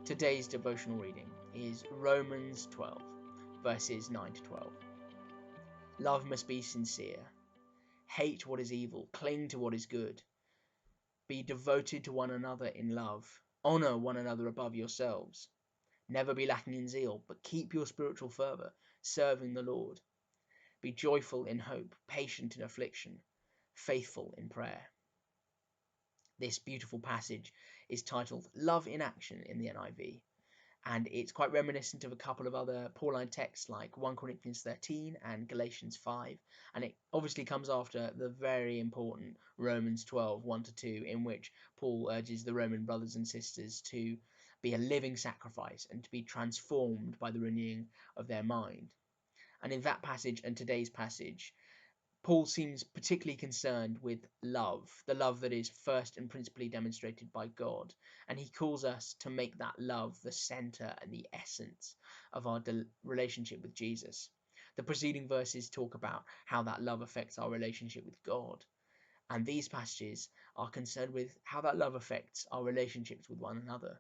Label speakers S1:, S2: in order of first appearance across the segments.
S1: Today's devotional reading is Romans 12, verses 9 to 12. Love must be sincere. Hate what is evil. Cling to what is good. Be devoted to one another in love. Honor one another above yourselves. Never be lacking in zeal, but keep your spiritual fervor, serving the Lord. Be joyful in hope, patient in affliction, faithful in prayer. This beautiful passage is titled Love in Action in the NIV, and it's quite reminiscent of a couple of other Pauline texts like 1 Corinthians 13 and Galatians 5, and it obviously comes after the very important Romans 12, 1 to 2, in which Paul urges the Roman brothers and sisters to be a living sacrifice and to be transformed by the renewing of their mind. And in that passage and today's passage, Paul seems particularly concerned with love, the love that is first and principally demonstrated by God, and he calls us to make that love the center and the essence of our relationship with Jesus. The preceding verses talk about how that love affects our relationship with God, and these passages are concerned with how that love affects our relationships with one another.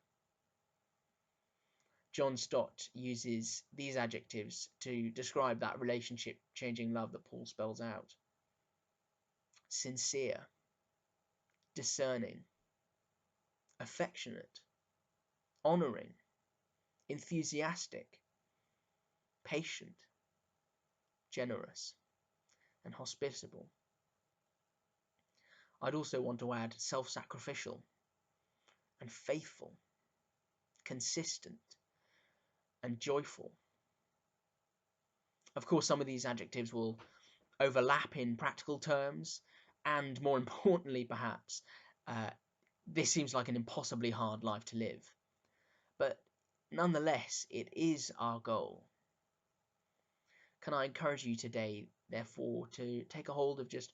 S1: John Stott uses these adjectives to describe that relationship-changing love that Paul spells out: sincere, discerning, affectionate, honouring, enthusiastic, patient, generous, and hospitable. I'd also want to add self-sacrificial and faithful, consistent, and joyful. Of course, some of these adjectives will overlap in practical terms, and more importantly, perhaps, this seems like an impossibly hard life to live. But nonetheless, it is our goal. Can I encourage you today, therefore, to take a hold of just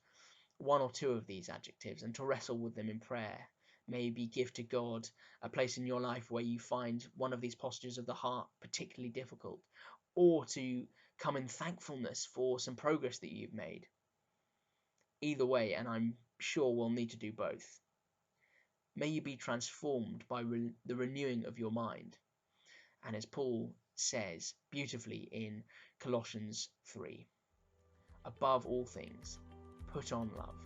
S1: one or two of these adjectives and to wrestle with them in prayer? Maybe give to God a place in your life where you find one of these postures of the heart particularly difficult, or to come in thankfulness for some progress that you've made. Either way, and I'm sure we'll need to do both, may you be transformed by the renewing of your mind. And as Paul says beautifully in Colossians 3, above all things, put on love,